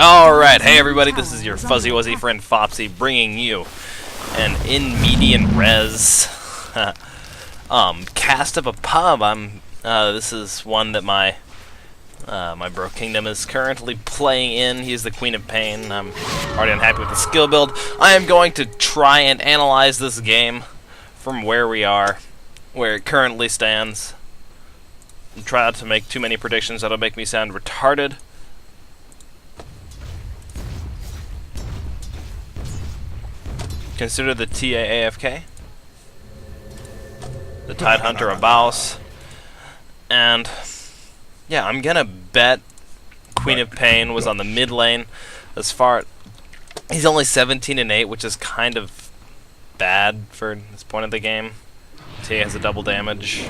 Alright, hey everybody, this is your fuzzy wuzzy friend Fopsy bringing you an in median res cast of a pub. This is one that my bro Kingdom is currently playing in. He's the Queen of Pain. I'm already unhappy with the skill build. I am going to try and analyze this game from where we are, where it currently stands, and try not to make too many predictions that'll make me sound retarded. Consider the TA AFK, the Tidehunter a Baus, and yeah, I'm gonna bet Queen of Pain was on the mid lane. As far, he's only 17 and 8, which is kind of bad for this point of the game. TA has a double damage.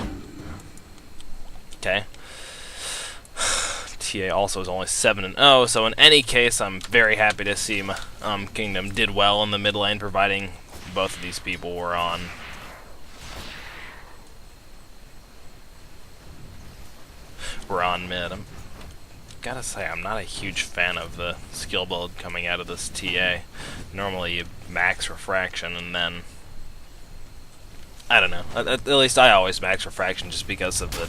Okay. TA also is only 7 and 0, so in any case, I'm very happy to see Kingdom did well in the mid lane, providing both of these people were on. Mid. Gotta say, I'm not a huge fan of the skill build coming out of this TA. Normally, you max refraction and then I don't know. At least I always max refraction just because of the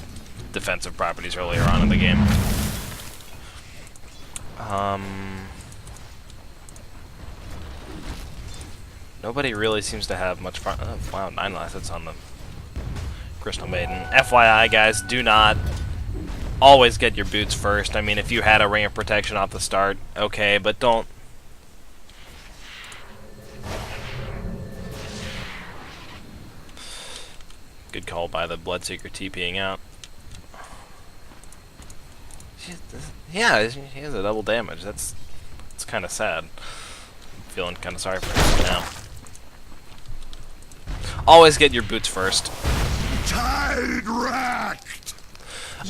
defensive properties earlier on in the game. Nobody really seems to have much fun. Oh, wow, 9 assets on the Crystal Maiden. FYI, guys, do not always get your boots first. I mean, if you had a ring of protection off the start, okay, but don't. Good call by the Bloodseeker TPing out. Yeah, he has a double damage. That's kind of sad. I'm feeling kind of sorry for him now. Always get your boots first. Tide racked.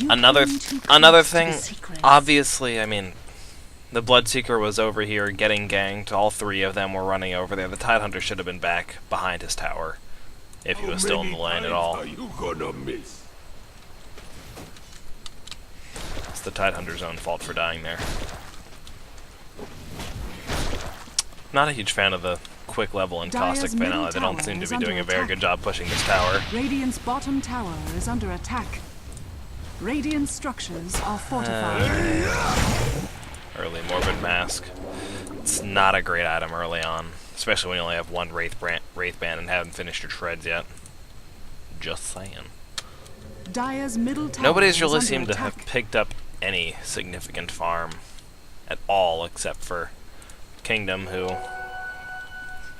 Another thing, obviously, I mean, the Bloodseeker was over here getting ganked. All 3 of them were running over there. The Tidehunter should have been back behind his tower if he was still in the lane at all. Are you gonna miss? It's the Tidehunter's own fault for dying there. Not a huge fan of the quick level and caustic finale. They don't seem to be doing a very good job pushing this tower. Radiant's bottom tower is under attack. Radiant structures are fortified. Early Morbid Mask. It's not a great item early on, especially when you only have 1 Wraith Band and haven't finished your treads yet. Just saying. Dire's middle tower Nobody's is really under seemed to attack. have picked up any significant farm at all, except for Kingdom, who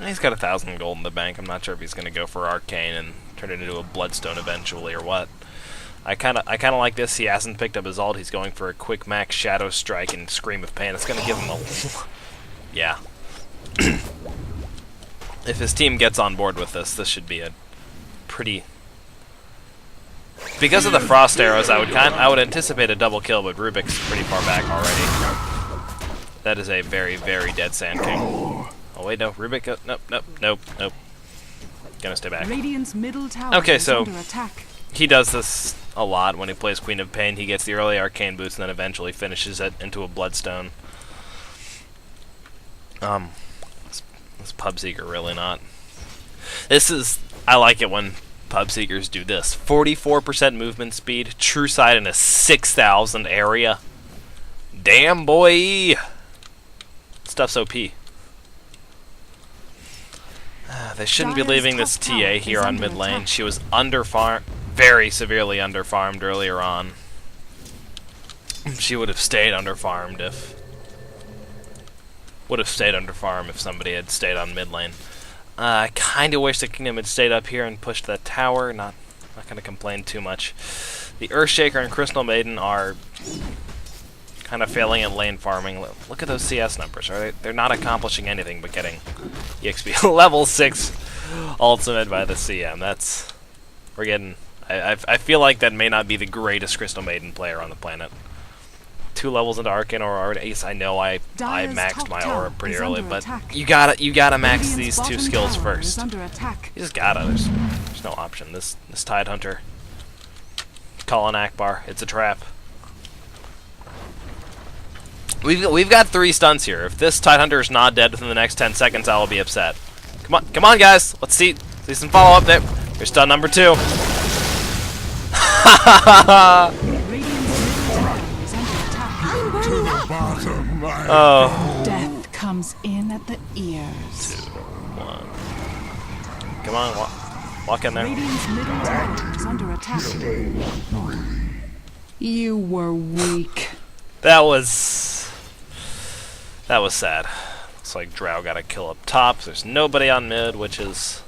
he's got 1,000 gold in the bank. I'm not sure if he's going to go for Arcane and turn it into a Bloodstone eventually or what. I kind of like this. He hasn't picked up his ult. He's going for a quick max Shadow Strike and Scream of Pain. It's going to give him a yeah. If his team gets on board with this, this should be a pretty. Because of the Frost Arrows, I would anticipate a double kill, but Rubik's pretty far back already. That is a very, very dead Sand King. Oh wait, no, Rubik. Nope. Gonna stay back. Radiant's middle tower Okay, is so under attack. he does this a lot when he plays Queen of Pain. He gets the early Arcane boots and then eventually finishes it into a Bloodstone. This Pubseeker really not. I like it when Pubseekers do this. 44% movement speed, true sight in a 6,000 area. Damn, boy! Stuff's OP. They shouldn't be leaving this TA here on mid lane. She was underfarmed, very severely underfarmed earlier on. She would have stayed underfarmed if somebody had stayed on mid lane. I kind of wish the Kingdom had stayed up here and pushed that tower. Not going to complain too much. The Earthshaker and Crystal Maiden are kind of failing at lane farming. Look at those CS numbers. They're not accomplishing anything but getting EXP. Level 6 ultimate by the CM. We're getting. I feel like that may not be the greatest Crystal Maiden player on the planet. 2 levels into Arcane or Ace. I know I maxed my aura pretty early, but you gotta max these 2 skills first. You just gotta. There's no option. This Tidehunter. Calling Akbar. It's a trap. We've got 3 stuns here. If this Tidehunter is not dead within the next 10 seconds, I will be upset. Come on, guys. Let's see some follow up there. There's stun number 2. Oh. Death comes in at the ears. 2, 1. Come on, walk in there. Radiant's middle tower is under attack. You were weak. That was sad. Looks like Drow got a kill up top. There's nobody on mid, which is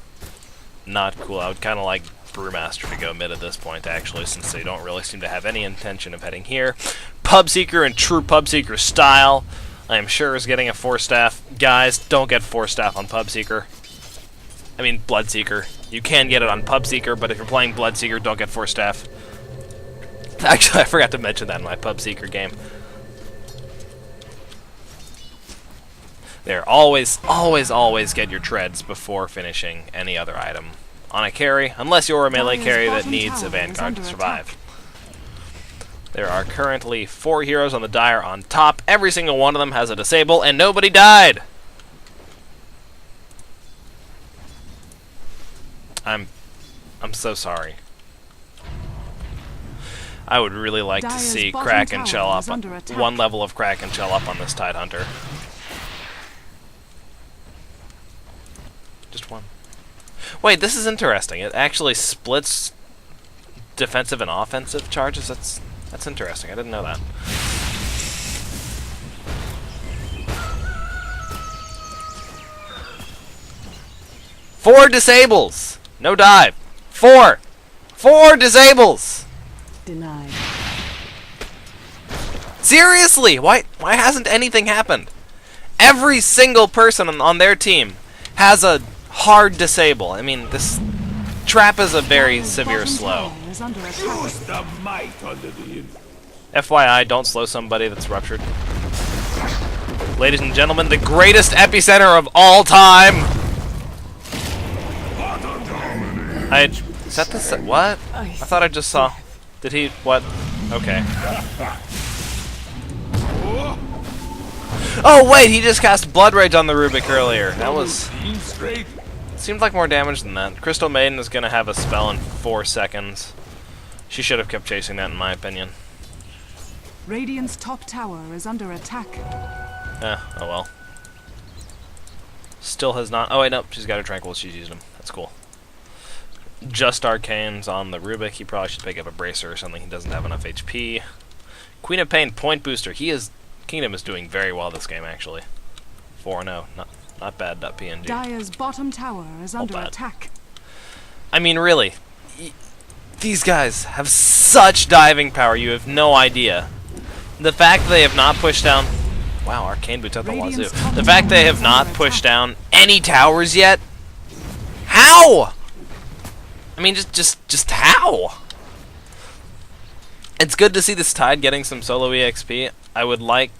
not cool. I would kind of like Brewmaster to go mid at this point, actually, since they don't really seem to have any intention of heading here. Pubseeker in true Pubseeker style, I am sure is getting a 4-staff. Guys, don't get 4-staff on Pubseeker. I mean, Bloodseeker. You can get it on Pubseeker, but if you're playing Bloodseeker, don't get 4-staff. Actually, I forgot to mention that in my Pubseeker game. There, always get your treads before finishing any other item on a carry, unless you're a melee carry that needs a Vanguard to survive. There are currently 4 heroes on the Dire on top. Every single one of them has a disable, and nobody died! I'm so sorry. I would really like to see Kraken Shell up, one level of Kraken Shell up on this Tidehunter. Just one. Wait, this is interesting. It actually splits defensive and offensive charges. That's interesting. I didn't know that. Four disables! No dive. 4 disables! Denied. Seriously! Why hasn't anything happened? Every single person on their team has a hard disable. I mean, this trap is a very severe slow. FYI, don't slow somebody that's ruptured. Ladies and gentlemen, the greatest epicenter of all time! Is that the what? I thought I just saw. Did he? What? Okay. Oh wait, he just cast Blood Rage on the Rubik earlier. That was... seemed like more damage than that. Crystal Maiden is gonna have a spell in 4 seconds. She should have kept chasing that, in my opinion. Radiant's top tower is under attack. Oh well. Still has not... oh wait, nope, she's got her Tranquil, she's used them. That's cool. Just Arcane's on the Rubik. He probably should pick up a Bracer or something. He doesn't have enough HP. Queen of Pain, Point Booster. Kingdom is doing very well this game, actually. 4-0. Not bad, .png. Dire's bottom tower is under attack. I mean, really. These guys have such diving power, you have no idea. The fact that they have not pushed down... wow, Arcane Boots at the wazoo. The fact they have not pushed down any towers yet? How? I mean, just how? It's good to see this Tide getting some solo EXP. I would like...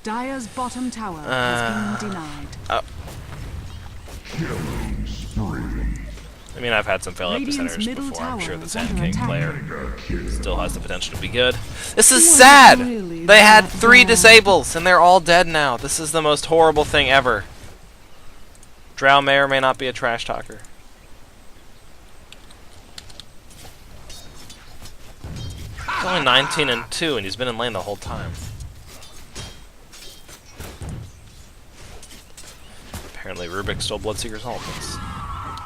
Dire's bottom tower has been denied. I mean, I've had some failed epicenters before. I'm sure the Sand King player still has the potential to be good. This is sad! They had 3 disables, and they're all dead now. This is the most horrible thing ever. Drow may or may not be a trash talker. He's only 19-2, and he's been in lane the whole time. Apparently Rubik stole Bloodseeker's ult.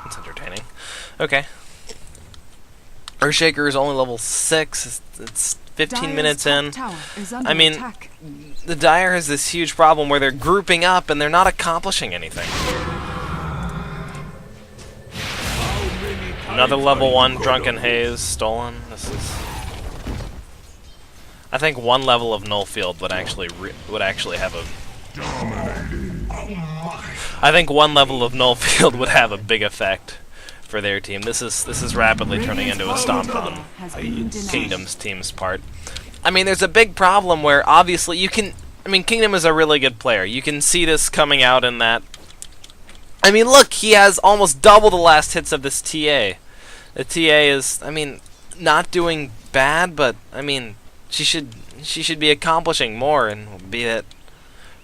That's entertaining. Okay. Earthshaker is only level 6. It's 15 minutes in. I mean, the Dire has this huge problem where they're grouping up and they're not accomplishing anything. Another level 1 Drunken Haze stolen. This is... I think 1 level of Nullfield would actually have a... I think 1 level of Nullfield would have a big effect for their team. This is rapidly turning into a stomp on Kingdom's team's part. I mean, there's a big problem where obviously you can... I mean, Kingdom is a really good player. You can see this coming out in that... I mean, look, he has almost double the last hits of this TA. The TA is, I mean, not doing bad, but I mean, she should be accomplishing more, and be it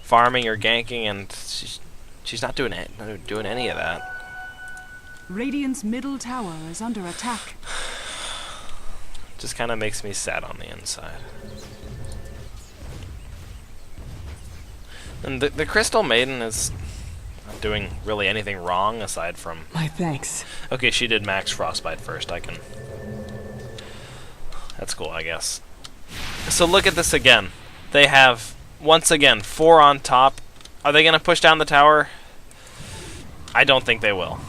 farming or ganking, and she's not doing any of that. Radiant's middle tower is under attack. Just kind of makes me sad on the inside. And the Crystal Maiden is not doing really anything wrong aside from... My thanks. Okay, she did max Frostbite first. That's cool, I guess. So look at this again. They have, once again, 4 on top. Are they going to push down the tower? I don't think they will.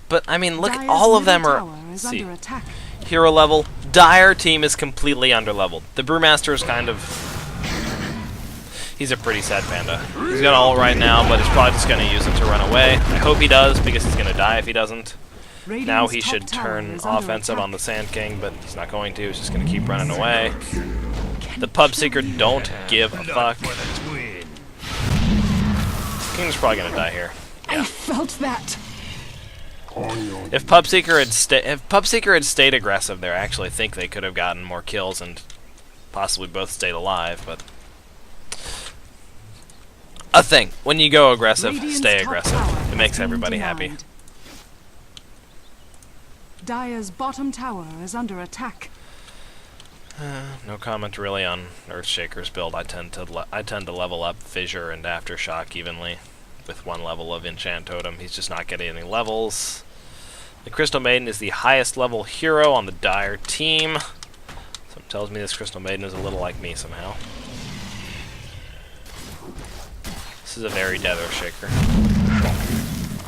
But, I mean, look, all of them are... See, hero level. Dire team is completely underleveled. The Brewmaster is kind of... He's a pretty sad panda. He's got all right now, but he's probably just going to use it to run away. I hope he does, because he's going to die if he doesn't. Now he should turn offensive on the Sand King, but he's not going to. He's just going to keep running away. The Pub Seeker don't give a fuck. King's probably going to die here. I felt that. If Pub Seeker had stayed aggressive there, I actually think they could have gotten more kills and possibly both stayed alive, but... A thing. When you go aggressive, stay aggressive. It makes everybody happy. Dire's bottom tower is under attack. No comment really on Earthshaker's build. I tend to level up Fissure and Aftershock evenly with 1 level of Enchant Totem. He's just not getting any levels. The Crystal Maiden is the highest level hero on the Dire team. Something tells me this Crystal Maiden is a little like me somehow. This is a very dead Earthshaker.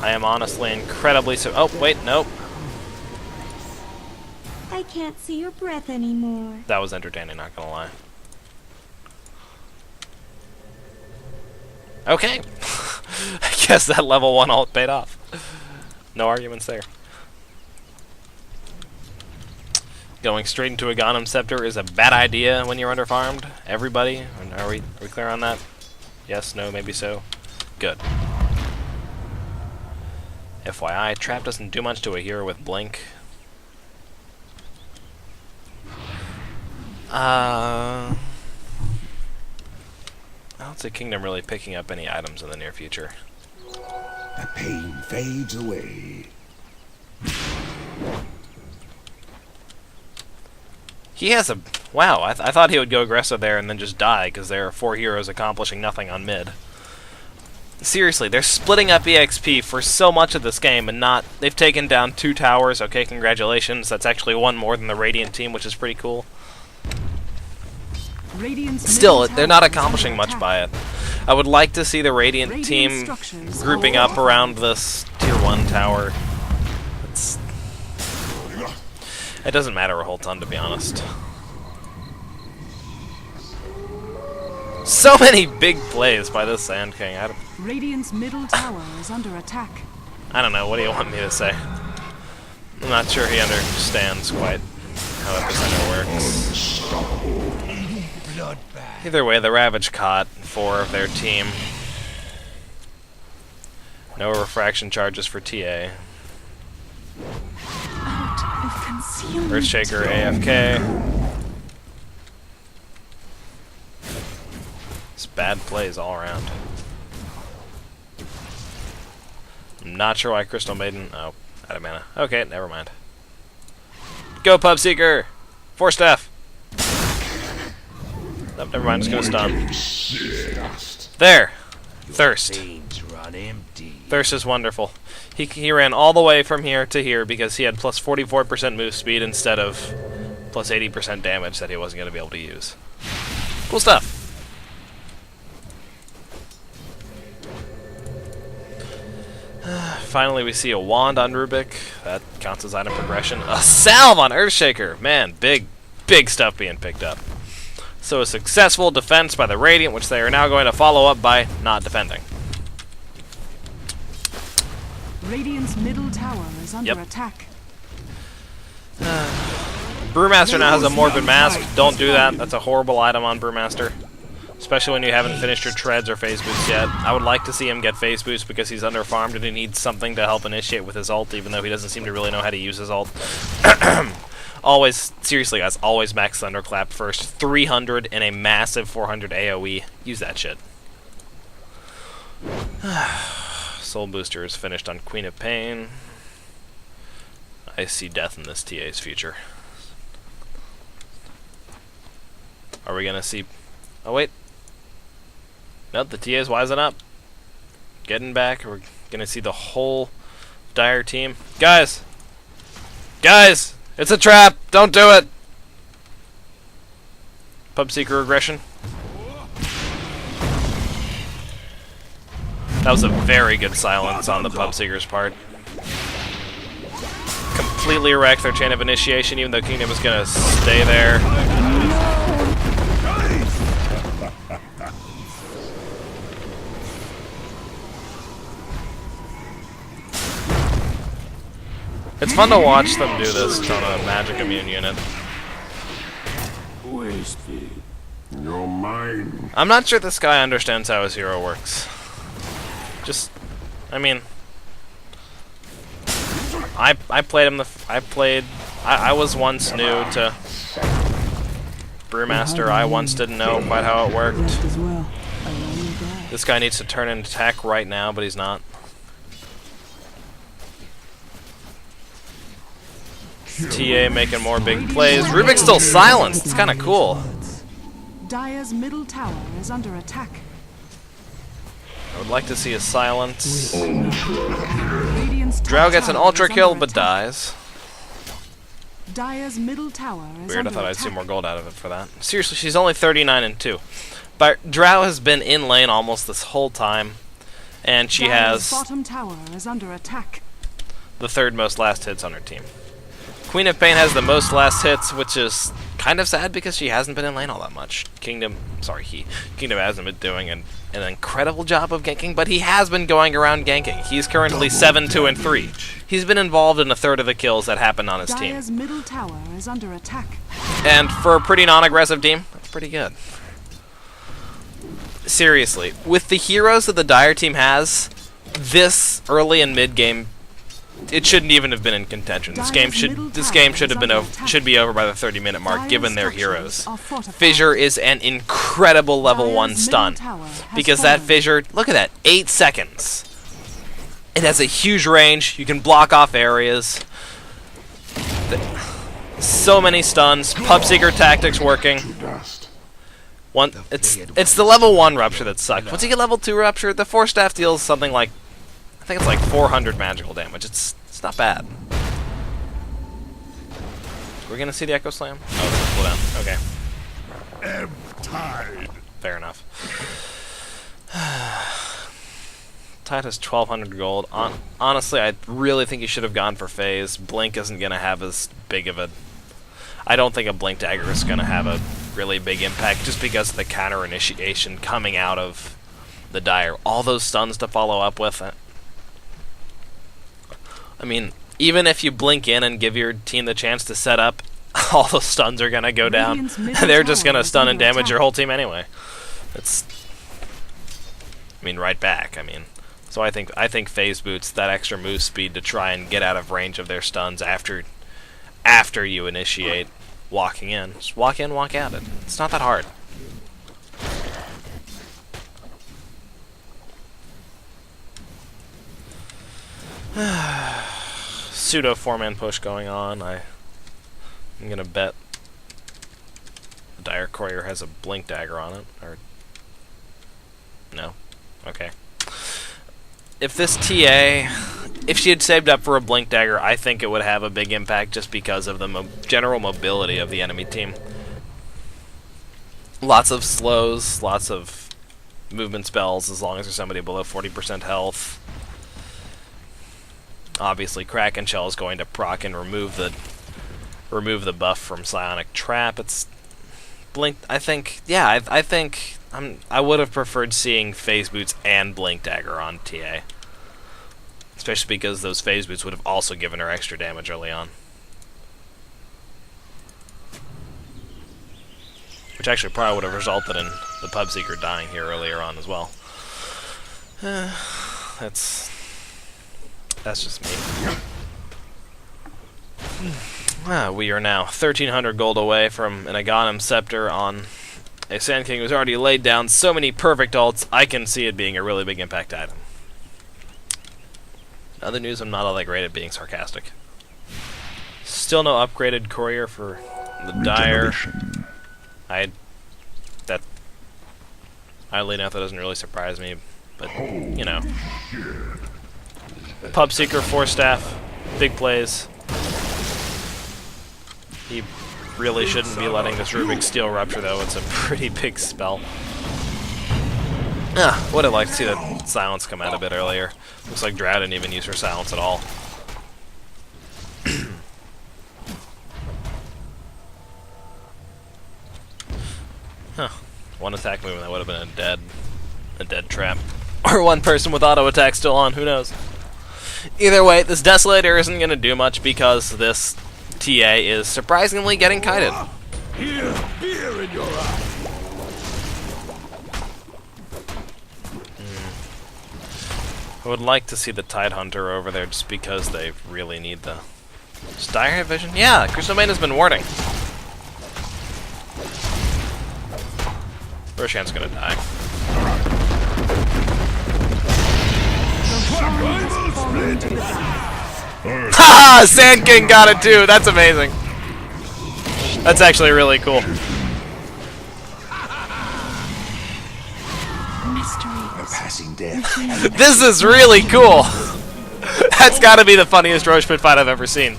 I am honestly incredibly oh, wait, nope. I can't see your breath anymore. That was entertaining, not gonna lie. Okay. I guess that level 1 ult paid off. No arguments there. Going straight into a Ghanem Scepter is a bad idea when you're underfarmed. Everybody? Are we clear on that? Yes, no, maybe so. Good. FYI, Trap doesn't do much to a hero with Blink. I don't see Kingdom really picking up any items in the near future. The pain fades away. He has a... Wow, I thought he would go aggressive there and then just die, because there are 4 heroes accomplishing nothing on mid. Seriously, they're splitting up EXP for so much of this game, and not... They've taken down 2 towers, okay, congratulations. That's actually 1 more than the Radiant team, which is pretty cool. Still, they're not accomplishing much by it. I would like to see the Radiant team grouping up around this tier 1 tower. It doesn't matter a whole ton, to be honest. So many big plays by this Sand King. Radiant's middle tower is under attack. I don't know, what do you want me to say? I'm not sure he understands quite how Epicenter works. Either way, the Ravage caught 4 of their team. No refraction charges for TA. Earthshaker AFK. It's bad plays all around. I'm not sure why Crystal Maiden... Oh, out of mana. Okay, never mind. Go, Pub Seeker! 4 staff! Nope, never mind, just gonna stun. There! Thirst. Thirst is wonderful. He ran all the way from here to here because he had plus 44% move speed instead of plus 80% damage that he wasn't going to be able to use. Cool stuff. Finally, we see a wand on Rubik. That counts as item progression. A salve on Earthshaker! Man, big stuff being picked up. So a successful defense by the Radiant, which they are now going to follow up by not defending. Radiant's middle tower is under attack. Brewmaster now has a Morbid Mask. Don't do that. That's a horrible item on Brewmaster. Especially when you haven't finished your treads or phase boost yet. I would like to see him get phase boost because he's underfarmed and he needs something to help initiate with his ult, even though he doesn't seem to really know how to use his ult. Always, seriously guys, always max Thunderclap first. 300 and a massive 400 AoE. Use that shit. Soul Booster is finished on Queen of Pain. I see death in this TA's future. Are we gonna see... Oh wait. Nope, the TA's wising up. Getting back. We're gonna see the whole Dire team. Guys! Guys! It's a trap! Don't do it! Pub Seeker aggression. That was a very good silence on the Pub Seeker's part. Completely wrecked their chain of initiation, even though Kingdom is gonna stay there. It's fun to watch them do this on a magic immune unit. Wasted. You're mine. I'm not sure this guy understands how his hero works. Just, I mean, I played him. I was once new to Brewmaster. I once didn't know quite how it worked. This guy needs to turn and attack right now, but he's not. TA making more big plays. Rubik's still silenced. It's kind of cool. Dire's middle tower is under attack. I would like to see a silence. Radiant's top Drow gets an tower ultra is kill, under but attack. dies. Dire's middle tower is Weird, I under thought I'd see attack. more gold out of it for that. Seriously, she's only 39 and 2. But Drow has been in lane almost this whole time, and she Dire's has bottom tower is under attack. the third most last hits on her team. Queen of Pain has the most last hits, which is kind of sad because she hasn't been in lane all that much. Kingdom hasn't been doing an incredible job of ganking, but he has been going around ganking. He's currently 7, 2, and 3. He's been involved in a third of the kills that happened on his team. Dire's middle tower is under attack. And for a pretty non-aggressive team, that's pretty good. Seriously, with the heroes that the Dire team has, this early and mid game, it shouldn't even have been in contention. This game should have been should be over by the 30-minute mark, given their heroes. Fissure is an incredible level 1 stun, because that Fissure, look at that, 8 seconds. It has a huge range. You can block off areas. So many stuns. Pub Seeker tactics working. It's the level 1 Rupture that sucked. Once you get level 2 Rupture, the 4 staff deals something like, I think it's like 400 magical damage. It's not bad. We're gonna see the Echo Slam? Oh, it's cool down. Okay. Tide. Fair enough. Tide has 1,200 gold. Honestly, I really think you should have gone for Phase. Blink isn't gonna have as big of a... I don't think a Blink Dagger is gonna have a really big impact just because of the counter initiation coming out of the Dire. All those stuns to follow up with. I mean, even if you blink in and give your team the chance to set up, all those stuns are gonna go down. They're just gonna stun and damage your whole team anyway. It's, I mean, right back. I mean, so I think Phase Boots that extra move speed to try and get out of range of their stuns after you initiate walking in. Just walk in, walk out. It's not that hard. Pseudo 4-man push going on. I'm gonna bet the Dire Courier has a Blink Dagger on it, or no? Okay. If this TA, if she had saved up for a Blink Dagger, I think it would have a big impact just because of the general mobility of the enemy team. Lots of slows, lots of movement spells as long as there's somebody below 40% health. Obviously, Kraken Shell is going to proc and remove the buff from Psionic Trap. It's Blink. I think, yeah, I think I would have preferred seeing Phase Boots and Blink Dagger on TA, especially because those Phase Boots would have also given her extra damage early on, which actually probably would have resulted in the Pub Seeker dying here earlier on as well. That's just me. We are now 1,300 gold away from an Aghanim Scepter on a Sand King who's already laid down so many perfect ults. I can see it being a really big impact item. In other news, I'm not all that great at being sarcastic. Still no upgraded courier for the Dire. Oddly enough, that doesn't really surprise me, but, you know. Pub Seeker, 4-staff, big plays. He really shouldn't be letting this Rubik's Steel rupture, though. It's a pretty big spell. Would have liked to see that silence come out a bit earlier. Looks like Drow didn't even use her silence at all. One attack movement, that would have been a dead trap. Or one person with auto attack still on, who knows. Either way, this Desolator isn't going to do much because this TA is surprisingly getting kited. Here's fear in your eyes. I would like to see the Tidehunter over there just because they really need the... Does Dire have vision? Yeah, Crystal Maiden has been warning. Roshan's gonna die. Haha! Sand King got it too! That's amazing. That's actually really cool. Passing death. This is really cool! That's gotta be the funniest Roche Pit fight I've ever seen.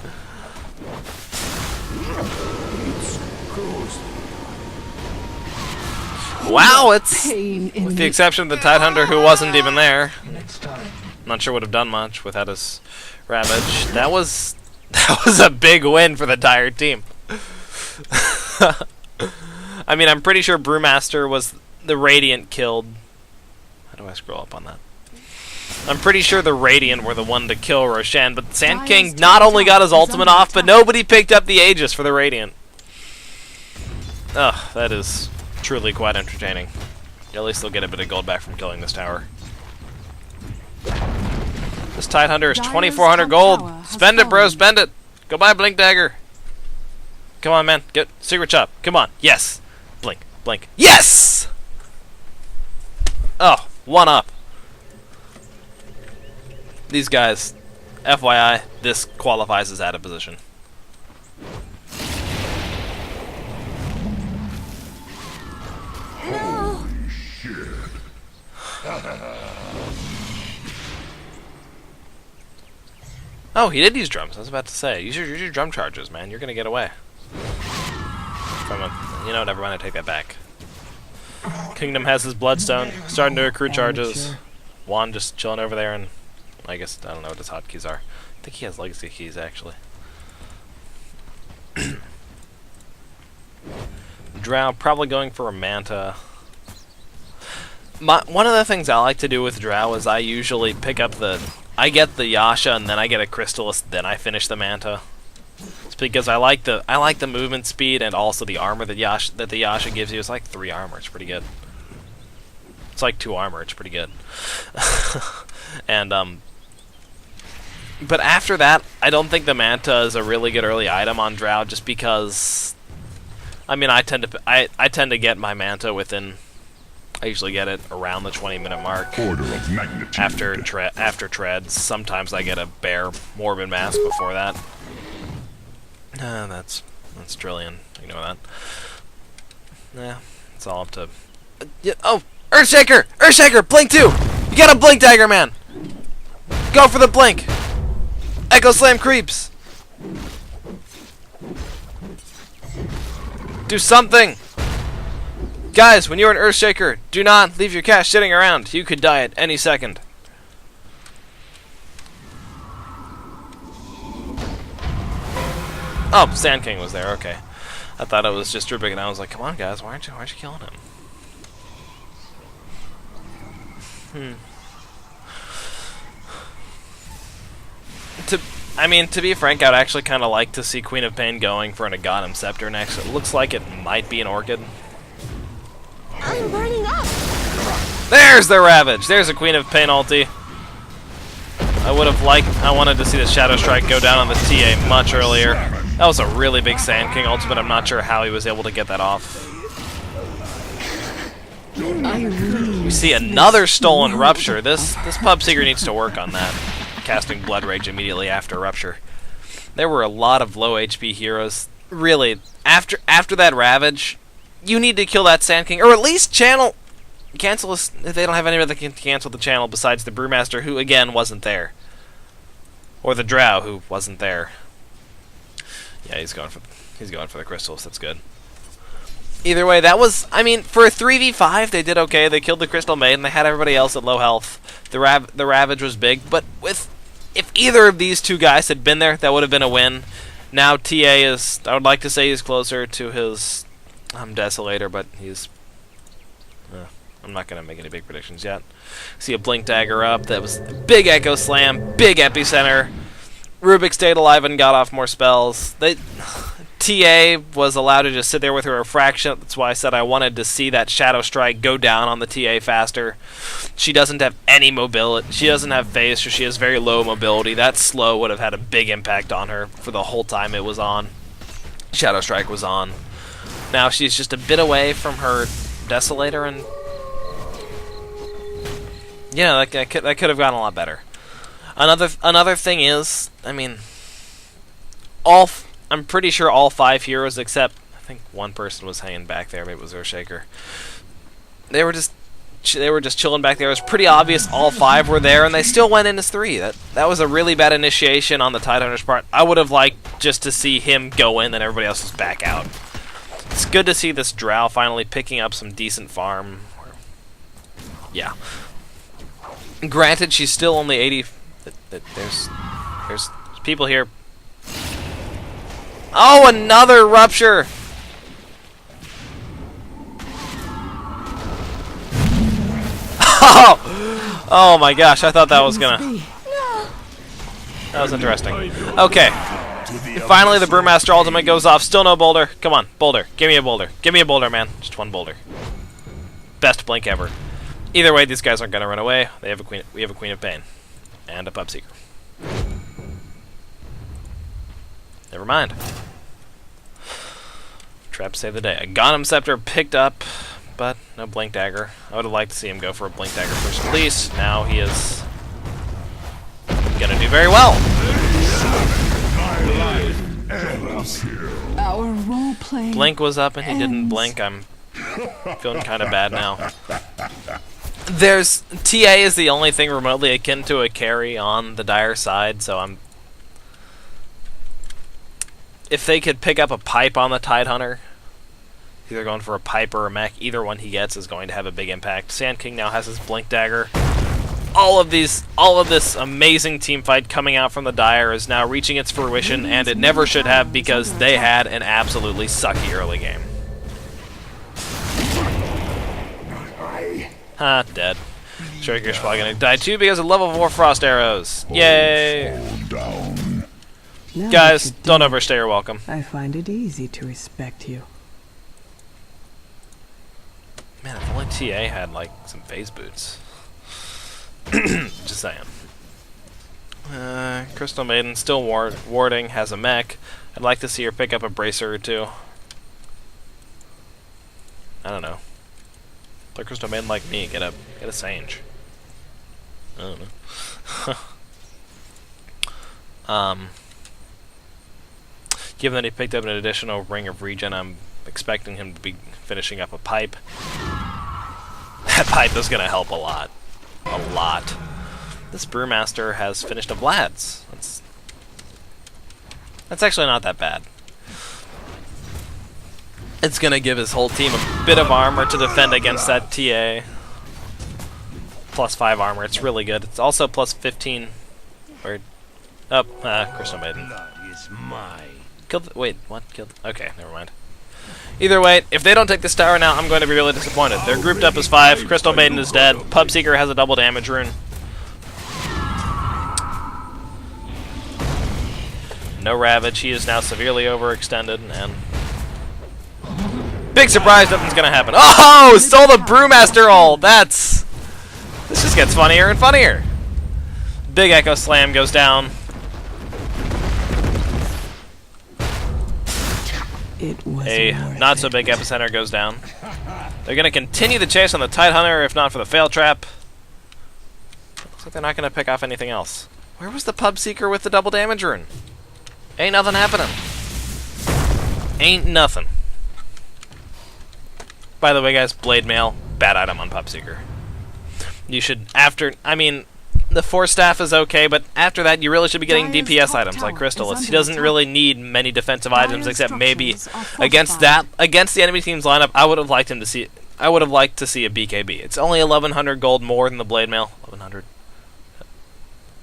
Wow, it's... With the exception of the Tidehunter, who wasn't even there. Not sure would have done much without his Ravage. That was a big win for the Dire team. I mean, I'm pretty sure Brewmaster was the Radiant killed. How do I scroll up on that? I'm pretty sure the Radiant were the one to kill Roshan, but Sand King not only got his ultimate off, but nobody picked up the Aegis for the Radiant. Ugh, that is truly quite entertaining. At least they'll get a bit of gold back from killing this tower. This Tidehunter is 2,400 gold. Spend it, bro, spend it. Go buy Blink Dagger. Come on, man. Get Secret Chop. Come on. Yes. Blink. Blink. Yes! Oh, 1 up. These guys, FYI, this qualifies as out of position. No. Oh, he did use drums. I was about to say, use your drum charges, man. You're gonna get away. You know, never mind. I take that back. Kingdom has his Bloodstone, starting to accrue charges. Juan just chilling over there, and I guess I don't know what his hotkeys are. I think he has legacy keys actually. Drow probably going for a Manta. One of the things I like to do with Drow is I usually pick up I get the Yasha and then I get a Crystallis, then I finish the Manta. It's because I like the movement speed and also the armor that the Yasha gives you. It's like 3 armor. It's pretty good. It's like 2 armor. It's pretty good. And but after that, I don't think the Manta is a really good early item on Drow, just because. I mean, I tend to get my Manta within. I usually get it around the 20-minute mark. Order of magnitude. After treads. Sometimes I get a Bear Morbid Mask before that. That's Trillion. Ignore that. Yeah, it's all up to. Oh, Earthshaker! Earthshaker! Blink 2! You got a Blink Dagger, man! Go for the blink! Echo Slam creeps! Do something! Guys, when you're an Earthshaker, do not leave your cash sitting around. You could die at any second. Oh, Sand King was there, okay. I thought it was just Rubik, and I was like, come on guys, why aren't you killing him? To be frank, I'd actually kind of like to see Queen of Pain going for an Aghanim Scepter next. It looks like it might be an Orchid. I'm burning up. There's the Ravage! There's a Queen of Pain ulti. I wanted to see the Shadow Strike go down on the TA much earlier. That was a really big Sand King ultimate. I'm not sure how he was able to get that off. We see another stolen Rupture. This Pub Seeker needs to work on that. Casting Blood Rage immediately after Rupture. There were a lot of low HP heroes. Really, after that Ravage, you need to kill that Sand King, or at least cancel us if they don't have anybody that can cancel the channel besides the Brewmaster, who again wasn't there, or the Drow, who wasn't there. Yeah, he's going for the crystals. That's good. Either way, that was, I mean, for a 3v5, they did okay. They killed the Crystal Maiden. They had everybody else at low health. The Ravage was big, but if either of these two guys had been there, that would have been a win. Now TA is, I would like to say he's closer to his Desolator, but he's, I'm not going to make any big predictions yet. See a Blink Dagger up. That was big Echo Slam, big Epicenter. Rubik stayed alive and got off more spells. TA was allowed to just sit there with her Refraction. That's why I said I wanted to see that Shadow Strike go down on the TA faster. She doesn't have any mobility. She doesn't have phase, so she has very low mobility. That slow would have had a big impact on her for the whole time it was on. Shadow Strike was on. Now she's just a bit away from her Desolator, and yeah, that could have gone a lot better. Another thing is, I mean, I'm pretty sure all 5 heroes except I think one person was hanging back there. Maybe it was Earthshaker. They were just chilling back there. It was pretty obvious all 5 were there, and they still went in as 3. That was a really bad initiation on the Tidehunter's part. I would have liked just to see him go in, and everybody else was back out. It's good to see this Drow finally picking up some decent farm. Yeah. Granted, she's still only 80. There's people here. Oh, another Rupture! Oh my gosh, I thought that was gonna... That was interesting. Okay. Finally, the Brewmaster ultimate goes off. Still no boulder. Come on, boulder. Give me a boulder. Give me a boulder, man. Just one boulder. Best blink ever. Either way, these guys aren't gonna run away. We have a Queen of Pain. And a Pub Seeker. Never mind. Trap save the day. A Ghanem Scepter picked up, but no Blink Dagger. I would have liked to see him go for a Blink Dagger first release. Now he is gonna do very well. Our role playing. Blink was up and he didn't blink. I'm feeling kind of bad now. TA is the only thing remotely akin to a carry on the Dire side, so if they could pick up a pipe on the Tidehunter, either going for a pipe or a mech, either one he gets is going to have a big impact. Sand King now has his Blink Dagger. All of this amazing team fight coming out from the Dire is now reaching its fruition, and it never should have because they had an absolutely sucky early game. Dead. Striker's probably gonna die too because of level 4 Frost Arrows. Yay! Guys, don't overstay your welcome. I find it easy to respect you. Man, if only TA had, like, some phase boots. Just saying. Crystal Maiden still warding, has a mech. I'd like to see her pick up a Bracer or two. I don't know. Let Crystal Maiden like me get a Sange. I don't know. Given that he picked up an additional Ring of Regen, I'm expecting him to be finishing up a pipe. That pipe is going to help a lot. A lot. This Brewmaster has finished a Vlad's. That's actually not that bad. It's going to give his whole team a bit of armor to defend against that TA. Plus 5 armor. It's really good. It's also plus 15. Where? Crystal Maiden. Killed. Wait, what? Killed. Okay, never mind. Either way, if they don't take this tower now, I'm going to be really disappointed. They're grouped up as 5. Crystal Maiden is dead. Pub Seeker has a double damage rune. No Ravage. He is now severely overextended, and big surprise, nothing's gonna happen. Oh, stole the Brewmaster ult. This just gets funnier and funnier. Big Echo Slam goes down. A not-so-big epicenter goes down. They're going to continue the chase on the Tidehunter, if not for the Fail Trap. Looks like they're not going to pick off anything else. Where was the Pub Seeker with the double damage rune? Ain't nothing happening. Ain't nothing. By the way, guys, Blade Mail, bad item on Pub Seeker. You should, I mean, the Force Staff is okay, but after that, you really should be getting Dire's DPS top items like tower is Crystal. He under doesn't attack. really need many defensive items, Dire's except maybe structures are against fortified. against the enemy team's lineup. I would have liked him to see. I would have liked to see a BKB. It's only 1,100 gold more than the Blade Mail. 1,100.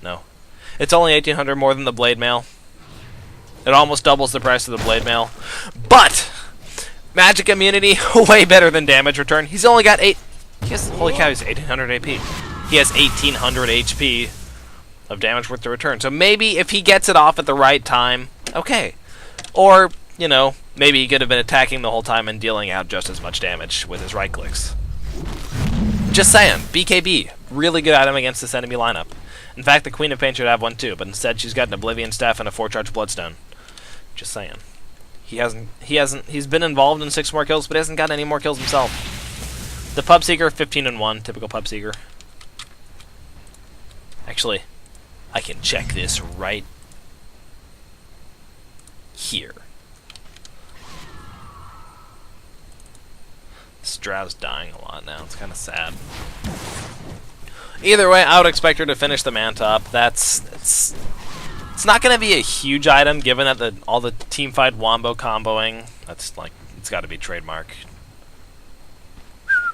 No, it's only 1,800 more than the Blade Mail. It almost doubles the price of the Blade Mail, but magic immunity way better than damage return. He's only got 8. He has, holy cow, he's 1,800 AP. He has 1,800 HP of damage worth the return. So maybe if he gets it off at the right time, okay. Or, you know, maybe he could have been attacking the whole time and dealing out just as much damage with his right clicks. Just saying, BKB, really good item against this enemy lineup. In fact, the Queen of Pain should have one too, but instead she's got an Oblivion Staff and a 4-charge Bloodstone. Just saying. He's been involved in 6 more kills, but he hasn't gotten any more kills himself. The Pub Seeker, 15-1, typical Pub Seeker. Actually, I can check this right here. Strau's dying a lot now. It's kind of sad. Either way, I would expect her to finish the Mantop. It's not going to be a huge item, given that all the teamfight wombo comboing. That's like, it's got to be trademark.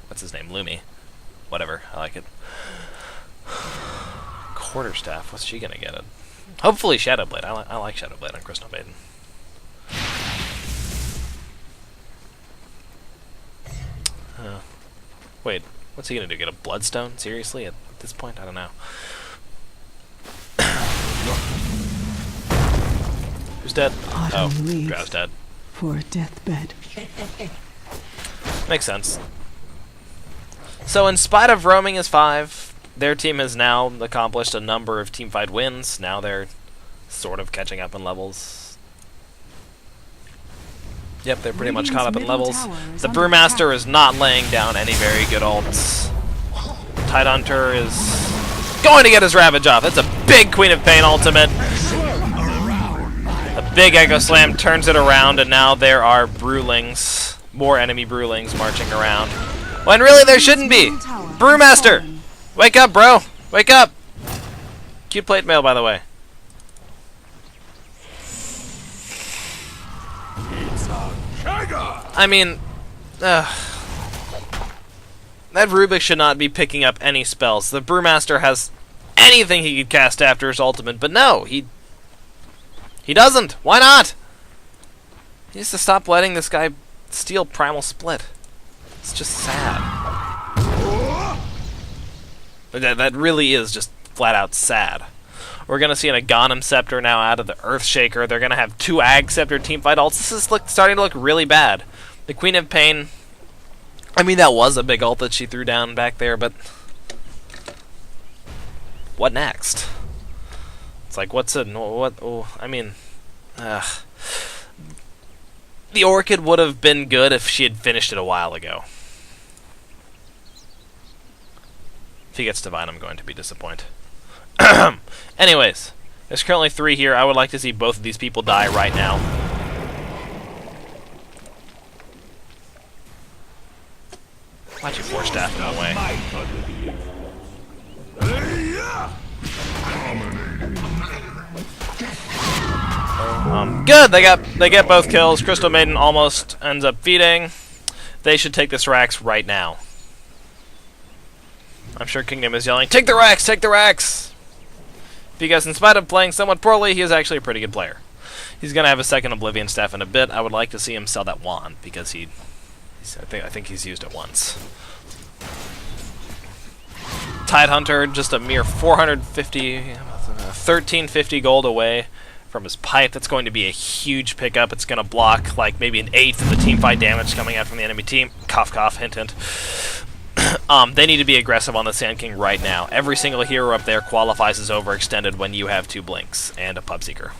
What's his name? Lumi. Whatever. I like it. Quarterstaff. What's she gonna get it? Hopefully Shadowblade. I like Shadowblade on Crystal Maiden. Wait, what's he gonna do? Get a Bloodstone? Seriously? At this point, I don't know. Who's dead? Autumn leaves Drow's dead. for a deathbed. Makes sense. So in spite of roaming as 5, their team has now accomplished a number of teamfight wins. Now they're sort of catching up in levels. Yep, they're pretty much caught up in levels. The Brewmaster is not laying down any very good ults. Tidehunter is going to get his Ravage off. That's a big Queen of Pain ultimate. A big Echo Slam turns it around, and now there are Brewlings, more enemy Brewlings marching around. When really there shouldn't be! Brewmaster! Wake up, bro! Wake up! Cute plate mail, by the way. I mean, that Rubik should not be picking up any spells. The Brewmaster has anything he could cast after his ultimate, but no, he doesn't. Why not? He needs to stop letting this guy steal Primal Split. It's just sad. That really is just flat out sad. We're going to see an Aghanim Scepter now out of the Earthshaker. They're going to have 2 Ag Scepter teamfight ults. This is starting to look really bad. The Queen of Pain, I mean, that was a big ult that she threw down back there, but what next? It's like, I mean, the Orchid would have been good if she had finished it a while ago. If he gets Divine, I'm going to be disappointed. Anyways, there's currently 3 here. I would like to see both of these people die right now. Why'd you Force Staff him away? Good. They get both kills. Crystal Maiden almost ends up feeding. They should take this Rax right now. I'm sure Kingdom is yelling, "Take the Rax! Take the Rax!" Because in spite of playing somewhat poorly, he is actually a pretty good player. He's going to have a second Oblivion Staff in a bit. I would like to see him sell that wand, because I think he's used it once. Tidehunter, just a mere 1350 gold away from his pipe. That's going to be a huge pickup. It's going to block like maybe an 1/8 of the teamfight damage coming out from the enemy team. Cough, cough, hint, hint. They need to be aggressive on the Sand King right now. Every single hero up there qualifies as overextended when you have 2 Blinks and a Pub Seeker.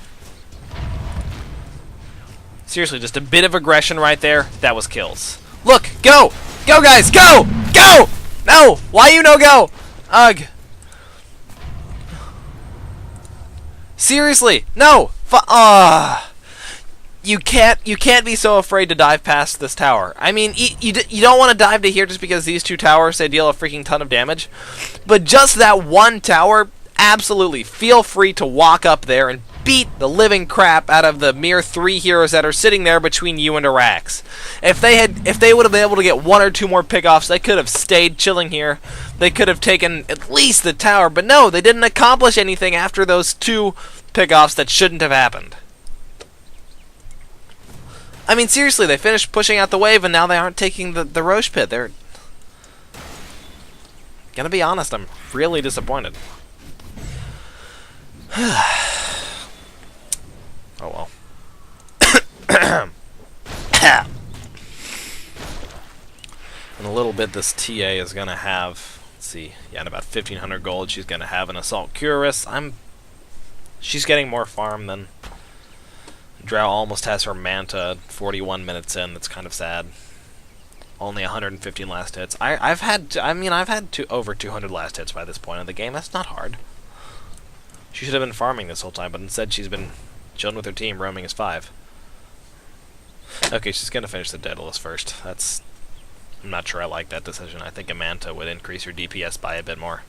Seriously, just a bit of aggression right there. That was kills. Look, go! Go, guys, go! Go! No! Why you no go? Ugh. Seriously, no! You can't be so afraid to dive past this tower. I mean, you don't want to dive to here just because these two towers, they deal a freaking ton of damage. But just that one tower, absolutely, feel free to walk up there and beat the living crap out of the mere 3 heroes that are sitting there between you and Arax. If they would have been able to get 1 or 2 more pickoffs, they could have stayed chilling here. They could have taken at least the tower, but no, they didn't accomplish anything after those 2 pickoffs that shouldn't have happened. I mean, seriously, they finished pushing out the wave, and now they aren't taking the Roche Pit. They're... Gonna be honest, I'm really disappointed. Oh well. In a little bit, this TA is gonna have... Let's see. Yeah, in about 1,500 gold, she's gonna have an Assault Cuirass. She's getting more farm than... Drow almost has her Manta 41 minutes in. That's kind of sad. Only 115 last hits. I've had over 200 last hits by this point in the game. That's not hard. She should have been farming this whole time, but instead she's been chilling with her team, roaming as 5. Okay, she's gonna finish the Daedalus first. I'm not sure I like that decision. I think a Manta would increase her DPS by a bit more.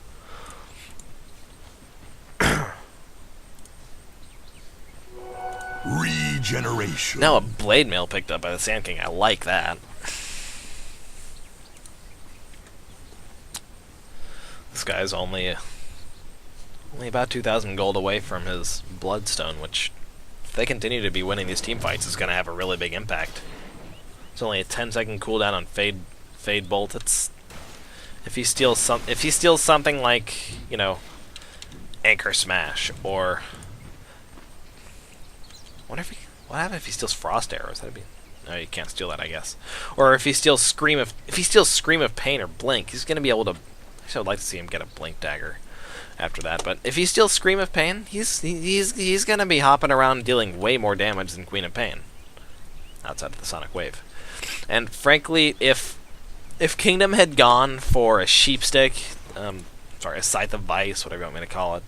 Regeneration. Now a Blade Mail picked up by the Sand King. I like that. This guy's only about 2,000 gold away from his Bloodstone, which, if they continue to be winning these team fights, is going to have a really big impact. It's only a 10-second cooldown on Fade Bolt. It's if he steals something like, you know, Anchor Smash, or what happens if he steals Frost Arrows? That'd be... No, you can't steal that, I guess. Or if he steals Scream of Pain or Blink, he's going to be able to... Actually, I would like to see him get a Blink Dagger after that. But if he steals Scream of Pain, he's going to be hopping around dealing way more damage than Queen of Pain outside of the Sonic Wave. And frankly, if Kingdom had gone for a Sheepstick, a Scythe of Vice, whatever you want me to call it,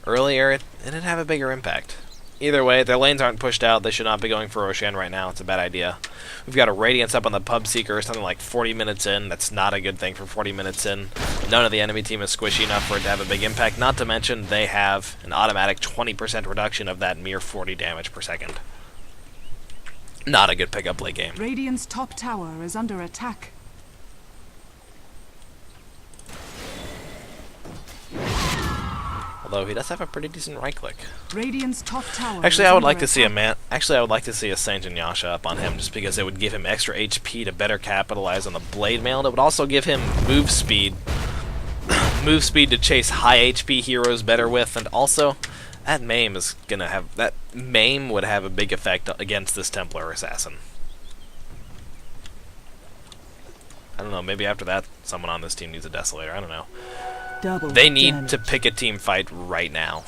earlier, it'd have a bigger impact. Either way, their lanes aren't pushed out. They should not be going for Roshan right now. It's a bad idea. We've got a Radiance up on the Pub Seeker, something like 40 minutes in. That's not a good thing for 40 minutes in. None of the enemy team is squishy enough for it to have a big impact. Not to mention, they have an automatic 20% reduction of that mere 40 damage per second. Not a good pickup late game. Radiant's top tower is under attack. Although he does have a pretty decent right click. Radiant's top tower. Actually, I would like to see a Saint and Yasha up on him, just because it would give him extra HP to better capitalize on the Blade Mail, and it would also give him move speed to chase high HP heroes better with, and also that Maim would have a big effect against this Templar Assassin. I don't know, maybe after that someone on this team needs a Desolator, I don't know. They need to pick a team fight right now.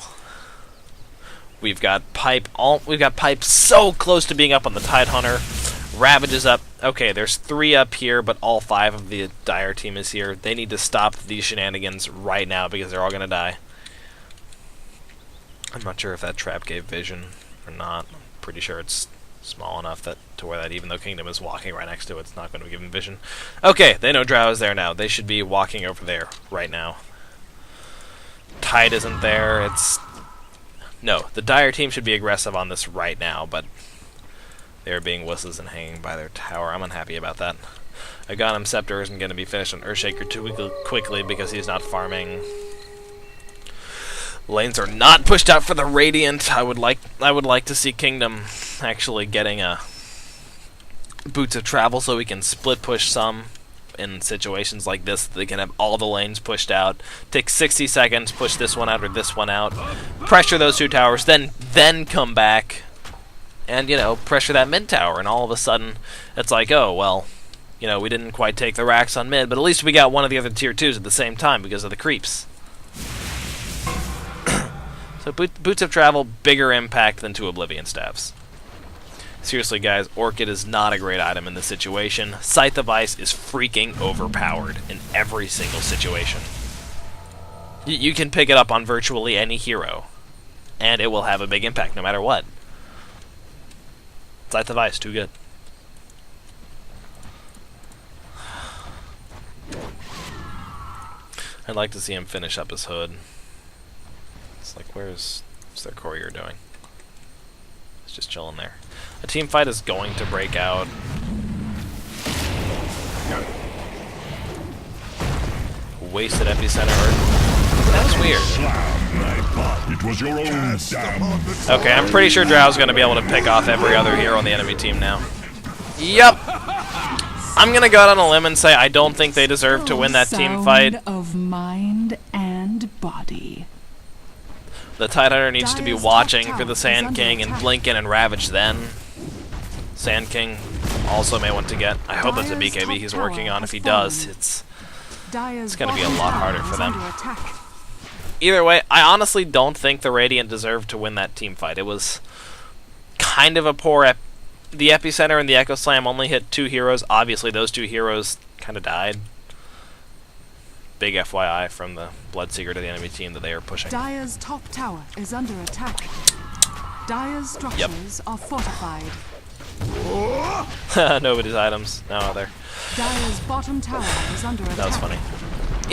We've got Pipe so close to being up on the Tidehunter. Ravage is up. Okay, there's 3 up here, but all 5 of the Dire team is here. They need to stop these shenanigans right now because they're all gonna die. I'm not sure if that trap gave vision or not. I'm pretty sure it's small enough to where that even though Kingdom is walking right next to it, it's not going to give him vision. Okay, they know Drow is there now. They should be walking over there right now. Tide isn't there. No, the Dire team should be aggressive on this right now, but they're being wusses and hanging by their tower. I'm unhappy about that. Aghanim Scepter isn't going to be finished on Earthshaker too quickly because he's not farming. Lanes are not pushed out for the Radiant. I would like to see Kingdom actually getting a Boots of Travel so we can split push some in situations like this. They can have all the lanes pushed out, take 60 seconds, push this one out or this one out, pressure those 2 towers, then come back and, you know, pressure that mid tower, and all of a sudden it's like, oh, well, you know, we didn't quite take the racks on mid, but at least we got one of the other tier 2s at the same time because of the creeps. So Boots of Travel, bigger impact than 2 Oblivion Staffs. Seriously, guys, Orchid is not a great item in this situation. Scythe of Ice is freaking overpowered in every single situation. You can pick it up on virtually any hero, and it will have a big impact no matter what. Scythe of Ice, too good. I'd like to see him finish up his hood. It's like, what's their courier doing? It's just chilling there. A team fight is going to break out. Wasted epicenter. That was weird. It was your own damn. Okay, I'm pretty sure Drow's going to be able to pick off every other hero on the enemy team now. Yep. I'm going to go out on a limb and say I don't think they deserve to win that team fight. Of mind and body. The Tidehunter needs to be watching for the Sand King and blink in and ravage then. Sand King also may want to get... I hope it's a BKB he's working on. If he does, it's going to be a lot harder for them. Either way, I honestly don't think the Radiant deserved to win that team fight. It was kind of a poor... The Epicenter and the Echo Slam only hit 2 heroes. Obviously, those 2 heroes kind of died. Big FYI from the Bloodseeker to the enemy team that they are pushing. Dire's top tower is under attack. Dire's structures are fortified. Nobody's items. No other. Dire's bottom tower is under attack. That was funny.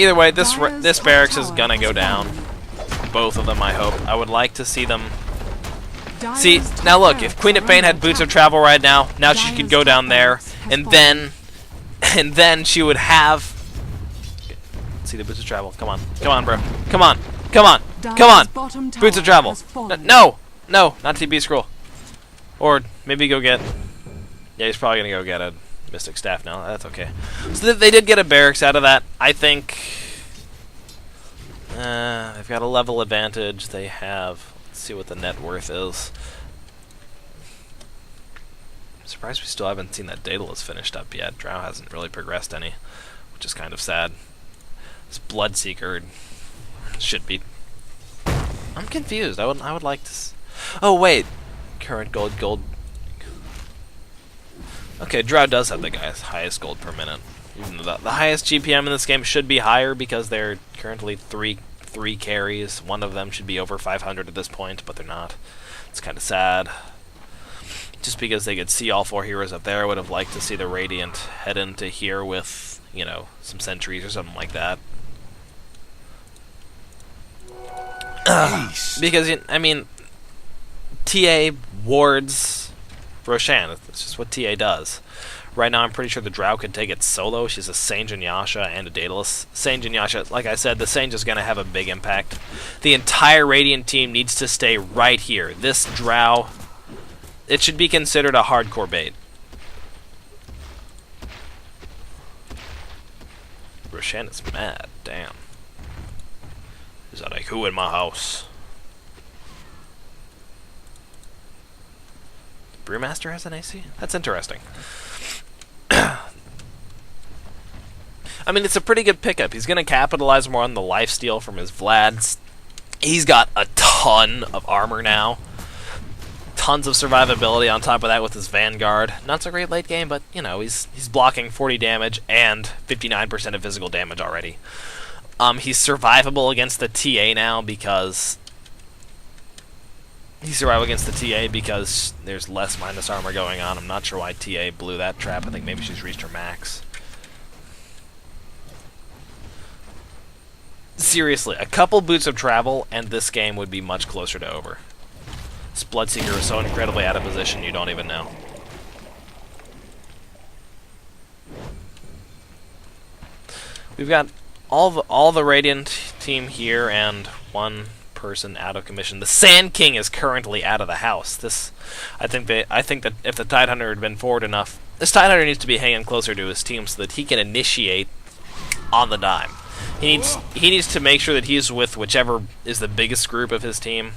Either way, this barracks is gonna go down. Both of them, I hope. I would like to see them... See, now look, if Queen of Pain had Boots of Travel right now she could go down there, and then she would have... See the Boots of Travel. Come on. Come on, bro. Come on. Come on. Come on. Boots of Travel. No. No. Not TB Scroll. Or maybe go get... Yeah, he's probably going to go get a Mystic Staff now. That's okay. So they did get a barracks out of that. I think... they've got a level advantage. They have... Let's see what the net worth is. I'm surprised we still haven't seen that Daedalus finished up yet. Drow hasn't really progressed any, which is kind of sad. This Bloodseeker should be... I'm confused. I would like to... Oh, wait. Current gold. Okay, Drow does have the highest gold per minute. Even though the highest GPM in this game should be higher because they're currently three carries. One of them should be over 500 at this point, but they're not. It's kind of sad. Just because they could see all 4 heroes up there, I would have liked to see the Radiant head into here with, you know, some sentries or something like that. Because, I mean, TA wards Roshan. That's just what TA does. Right now, I'm pretty sure the Drow could take it solo. She's a Sage and Yasha and a Daedalus. Sage and Yasha, like I said, the Sage is going to have a big impact. The entire Radiant team needs to stay right here. This Drow, it should be considered a hardcore bait. Roshan is mad. Damn. Is that like, who in my house? Brewmaster has an AC? That's interesting. I mean, it's a pretty good pickup. He's going to capitalize more on the lifesteal from his Vlads. He's got a ton of armor now. Tons of survivability on top of that with his Vanguard. Not so great late game, but, you know, he's blocking 40 damage and 59% of physical damage already. He's survivable against the TA now because... He's survivable against the TA because there's less minus armor going on. I'm not sure why TA blew that trap. I think maybe she's reached her max. Seriously, a couple Boots of Travel and this game would be much closer to over. This Bloodseeker is so incredibly out of position you don't even know. We've got all the Radiant team here and one person out of commission. The Sand King is currently out of the house. I think that if the Tidehunter had been forward enough, this Tidehunter needs to be hanging closer to his team so that he can initiate on the dime. He needs to make sure that he's with whichever is the biggest group of his team.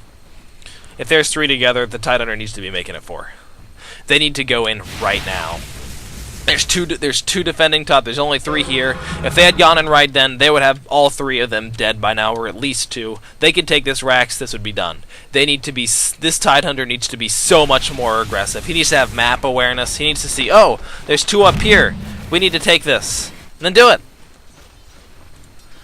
If there's 3 together, the Tidehunter needs to be making it 4. They need to go in right now. There's two defending top. There's only 3 here. If they had gone and right then, they would have all 3 of them dead by now, or at least 2. They could take this Rax. This would be done. They need to be. This Tidehunter needs to be so much more aggressive. He needs to have map awareness. He needs to see. Oh, there's 2 up here. We need to take this. And then do it.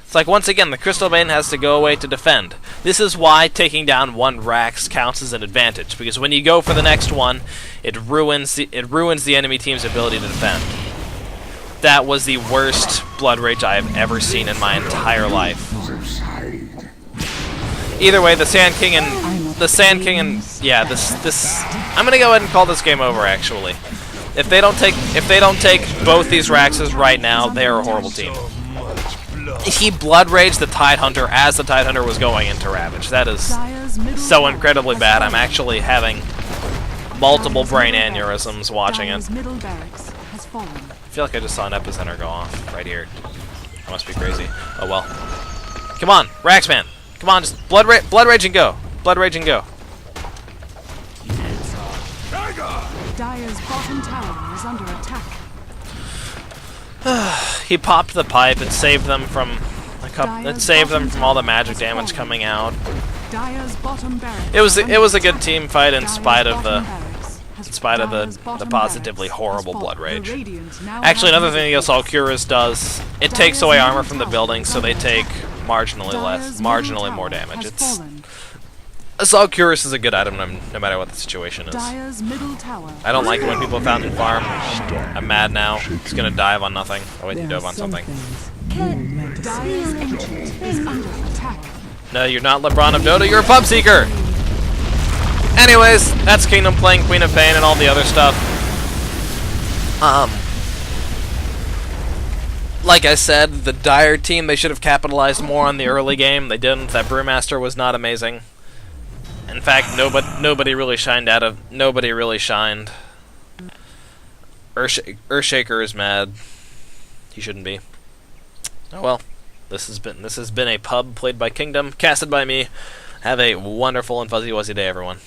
It's like, once again, the Crystal Maiden has to go away to defend. This is why taking down 1 Rax counts as an advantage, because when you go for the next one, it ruins the enemy team's ability to defend. That was the worst Blood Rage I have ever seen in my entire life. Either way, the Sand King and yeah, this I'm gonna go ahead and call this game over. Actually, if they don't take both these Raxes right now, they are a horrible team. He Blood Raged the Tidehunter as the Tidehunter was going into Ravage. That is so incredibly bad. I'm actually having multiple brain aneurysms watching it. I feel like I just saw an epicenter go off right here. I must be crazy. Oh well. Come on, Raxman. Come on, just Blood Rage and go. Blood Rage and go. Dire's bottom tower is under attack. He popped the pipe and saved them from all the magic damage coming out. Dire's bottom barracks It was a good team fight in spite of the positively horrible Blood Rage. Actually, another thing the Assault Cuirass does, it takes away armor from the building, so they take marginally more damage. Assault Cuirass is a good item no matter what the situation is. I don't like it when people Fountain Farm. I'm mad now. He's gonna dive on nothing. Oh wait, he dove on something. Dire's ancient is under attack. No, you're not LeBron of Dota, you're a Pub Seeker! Anyways, that's Kingdom playing Queen of Pain and all the other stuff. Like I said, the Dire team, they should have capitalized more on the early game. They didn't. That Brewmaster was not amazing. In fact, nobody really shined out of. Nobody really shined. Earthshaker is mad. He shouldn't be. Oh well. This has been a pub played by Kingdom, casted by me. Have a wonderful and fuzzy wuzzy day, everyone.